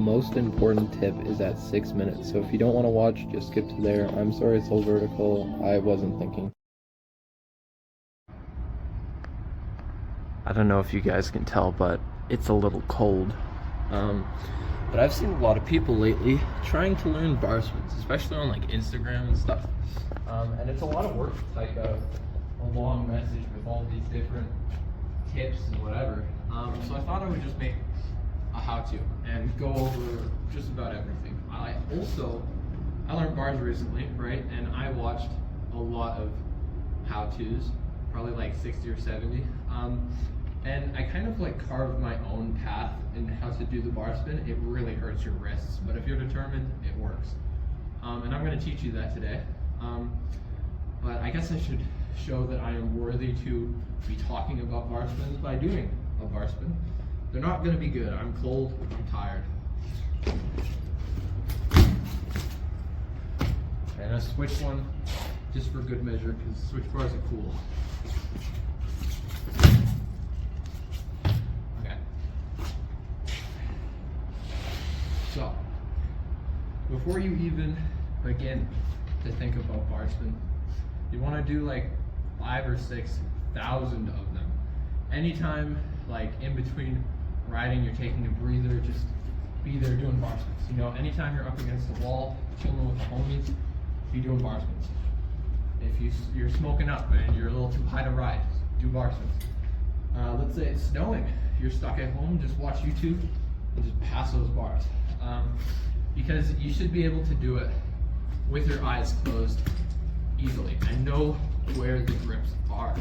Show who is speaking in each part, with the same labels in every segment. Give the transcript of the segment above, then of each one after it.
Speaker 1: Most important tip is at 6 minutes, so if you don't want to watch, just skip to there. I'm sorry it's all vertical, I wasn't thinking. I don't know if you guys can tell, but it's a little cold. But I've seen a lot of people lately trying to learn bar spins, especially on like Instagram and stuff. And it's a lot of work to type out a long message with all these different tips and whatever. So I thought I would just make a how-to and go over just about everything. I learned bars recently, right? And I watched a lot of how-tos, probably like 60 or 70. And I kind of like carved my own path in how to do the bar spin. It really hurts your wrists, but if you're determined, it works. And I'm going to teach you that today. But I guess I should show that I am worthy to be talking about bar spins by doing a bar spin. They're not going to be good. I'm cold, I'm tired. And a switch one, just for good measure, because switch bars are cool. Okay. So, before you even begin to think about bar spin, you want to do like 5,000 or 6,000 of them. Anytime, like in between riding, you're taking a breather, just be there doing bar spins. You know, anytime you're up against the wall, chilling with the homies, be doing bar spins. If you're smoking up and you're a little too high to ride, do bar spins. Let's say it's snowing, you're stuck at home, just watch YouTube and just pass those bars. Because you should be able to do it with your eyes closed easily and know where the grips are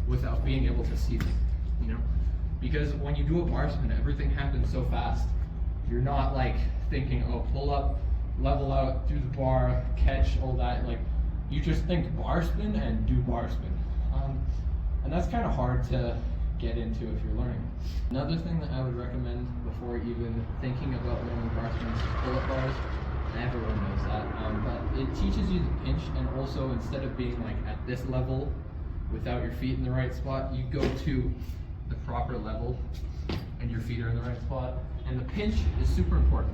Speaker 1: without being able to see them, you know? Because when you do a bar spin, everything happens so fast. You're not like thinking, oh, pull up, level out, do the bar, catch, all that. Like, you just think bar spin and do bar spin. And that's kind of hard to get into if you're learning. Another thing that I would recommend before even thinking about learning bar spins is pull-up bars. Everyone knows that, but it teaches you the pinch, and also instead of being like at this level without your feet in the right spot, you go to the proper level and your feet are in the right spot. And the pinch is super important.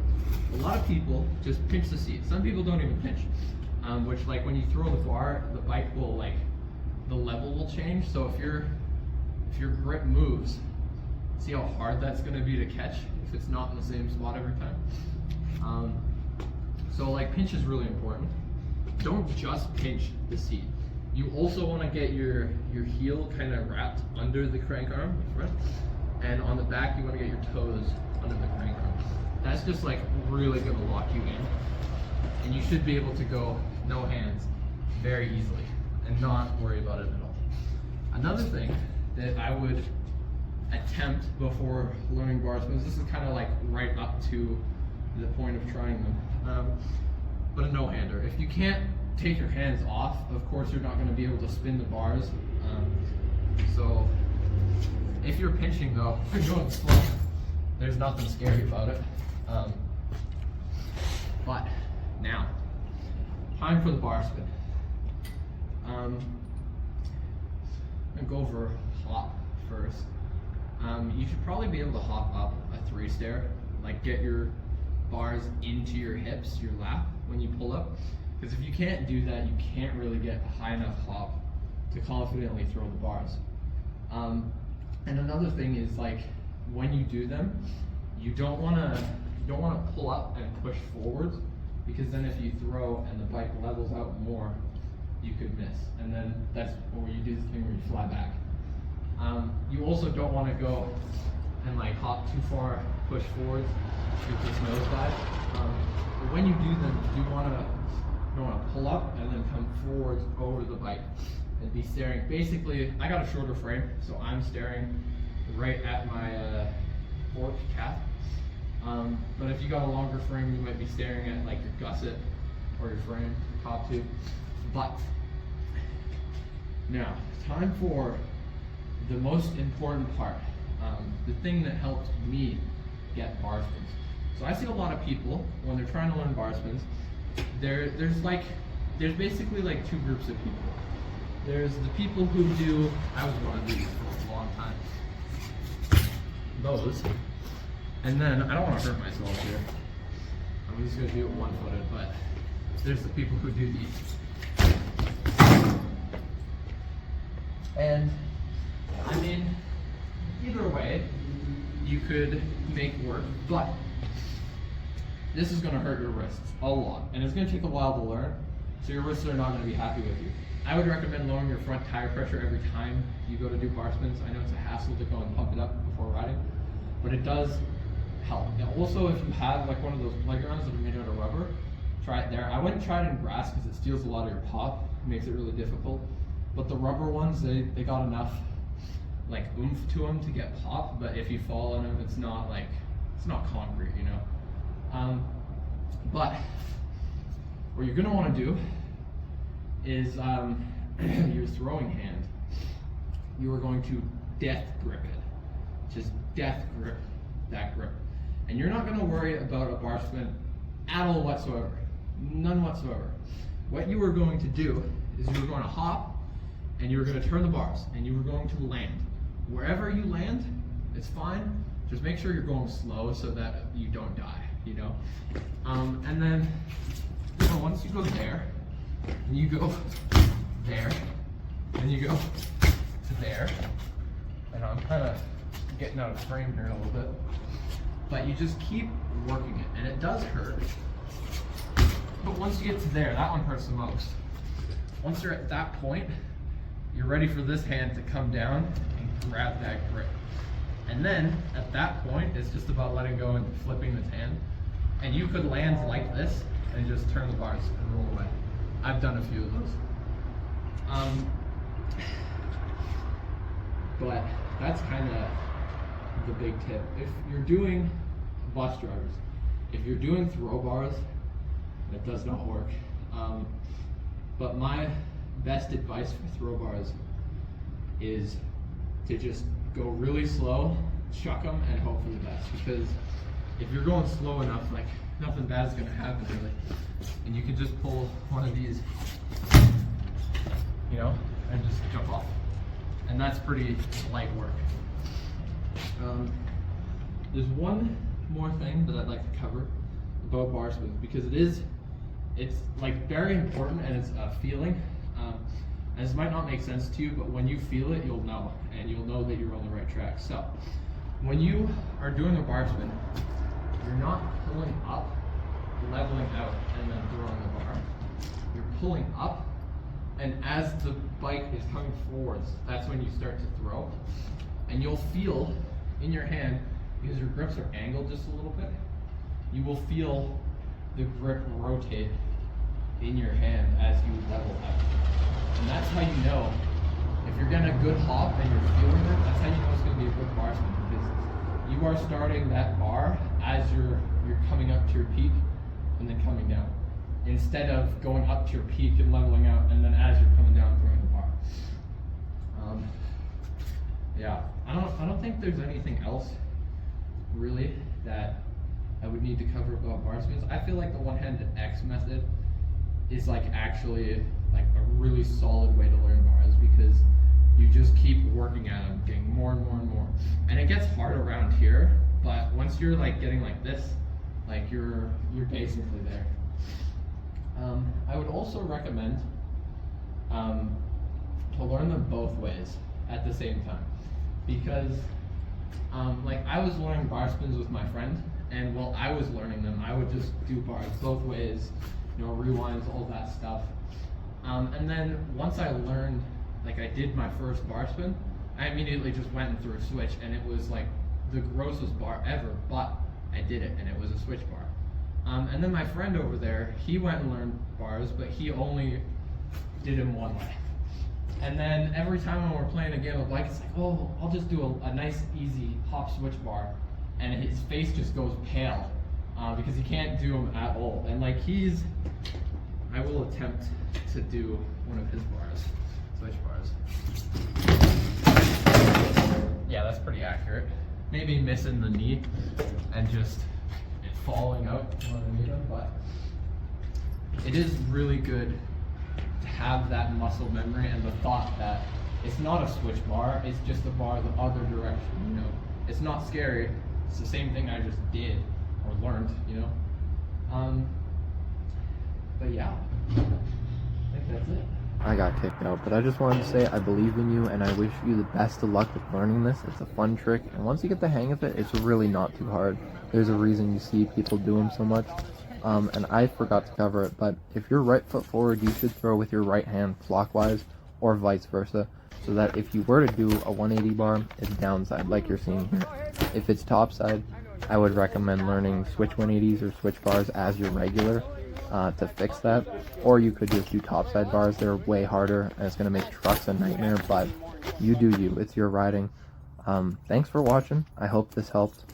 Speaker 1: A lot of people just pinch the seat. Some people don't even pinch, which like when you throw the bar, the bike will like, the level will change. So if your grip moves, see how hard that's gonna be to catch if it's not in the same spot every time. So like pinch is really important. Don't just pinch the seat. You also want to get your heel kind of wrapped under the crank arm, right? And on the back, you want to get your toes under the crank arm. That's just like really going to lock you in. And you should be able to go no hands very easily and not worry about it at all. Another thing that I would attempt before learning bar spins, this is kind of like right up to the point of trying them, but a no-hander. If you can't take your hands off, of course you're not going to be able to spin the bars. So if you're pinching though, if you're going slow, there's nothing scary about it. But now, time for the bar spin. I'm gonna go over hop first. You should probably be able to hop up a 3-stair, like get your bars into your hips, your lap, when you pull up. Because if you can't do that, you can't really get a high enough hop to confidently throw the bars. And another thing is like when you do them, you don't want to pull up and push forwards, because then if you throw and the bike levels out more, you could miss. And then that's where you do the thing where you fly back. You also don't want to go and like hop too far, push forwards, shoot this nosedive. But when you do them, you want to pull up and then come forwards over the bike and be staring. Basically, I got a shorter frame, so I'm staring right at my fork cap. But if you got a longer frame, you might be staring at like your gusset or your frame, your top tube. But now, time for the most important part, the thing that helped me get bar spins. So I see a lot of people when they're trying to learn bar spins, there's basically like two groups of people. There's the people who do, I was one of these for a long time, those And then, I don't want to hurt myself here. I'm just going to do it one-footed, but there's the people who do these. And, I mean, either way, you could make work, but this is going to hurt your wrists a lot, and it's going to take a while to learn, so your wrists are not going to be happy with you. I would recommend lowering your front tire pressure every time you go to do bar spins. I know it's a hassle to go and pump it up before riding, but it does help. And also, if you have like one of those playgrounds that are made out of rubber, try it there. I wouldn't try it in grass because it steals a lot of your pop. It makes it really difficult. But the rubber ones, they got enough like oomph to them to get pop. But if you fall in them, it's not concrete, you know. But what you're gonna want to do is your throwing hand. You are going to death grip it. Just death grip that grip. And you're not going to worry about a bar spin at all whatsoever. None whatsoever. What you are going to do is you are going to hop and you are going to turn the bars and you are going to land. Wherever you land, it's fine. Just make sure you're going slow so that you don't die, you know? And then, you know, once you go there, and you go there, and you go to there, and I'm kind of getting out of frame here a little bit, but you just keep working it, and it does hurt, but once you get to there, that one hurts the most. Once you're at that point, you're ready for this hand to come down and grab that grip. And then, at that point, it's just about letting go and flipping this hand, and you could land like this, and just turn the bars and roll away. I've done a few of those. But that's kind of the big tip. If you're doing bus drivers, if you're doing throw bars, that does not work. But my best advice for throw bars is to just go really slow, chuck them, and hope for the best. Because if you're going slow enough, like nothing bad is going to happen really. And you can just pull one of these, you know, and just jump off. And that's pretty light work. There's one more thing that I'd like to cover about bar spins, because it's like very important, and it's a feeling. And this might not make sense to you, but when you feel it, you'll know, and you'll know that you're on the right track. So when you are doing a bar spin, you're not pulling up, leveling out, and then throwing the bar. You're pulling up, and as the bike is coming forwards, that's when you start to throw. And you'll feel in your hand, because your grips are angled just a little bit, you will feel the grip rotate in your hand as you level out. And that's how you know, if you're getting a good hop and you're feeling it, that's how you know it's going to be a good bar spin, because you are starting that bar as you're coming up to your peak and then coming down, instead of going up to your peak and leveling out and then as you're coming down throwing the bar. Yeah, I don't think there's anything else really that I would need to cover about bar spins. I feel like the one-handed X method is like actually like a really solid way to learn bars, because you just keep working at them, getting more and more and more. And it gets hard around here, but once you're like getting like this, like you're basically there. I would also recommend to learn them both ways at the same time, because like I was learning bar spins with my friend, and while I was learning them, I would just do bars both ways, you know, rewinds, all that stuff. And then once I learned, like I did my first bar spin, I immediately just went and threw a switch, and it was like the grossest bar ever, but I did it, and it was a switch bar. And then my friend over there, he went and learned bars, but he only did them one way. And then every time when we're playing a game of bike, it's like, oh, I'll just do a nice, easy hop switch bar. And his face just goes pale because he can't do them at all. And like I will attempt to do one of his bars, switch bars. Yeah, that's pretty accurate. Maybe missing the knee and just it falling out underneath him, but it is really good to have that muscle memory and the thought that it's not a switch bar, it's just a bar the other direction, you know. It's not scary, It's the same thing I just did or learned, you know. But yeah, I think that's it.
Speaker 2: I got kicked out, but I just wanted to say I believe in you and I wish you the best of luck with learning this. It's a fun trick, and once you get the hang of it, it's really not too hard. There's a reason you see people do them so much. And I forgot to cover it, but if you're right foot forward, you should throw with your right hand clockwise or vice versa, so that if you were to do a 180 bar, it's downside like you're seeing here. If it's topside, I would recommend learning switch 180s or switch bars as your regular to fix that, or you could just do topside bars. They're way harder and it's going to make trucks a nightmare, but you do you. It's your riding. Thanks for watching. I hope this helped.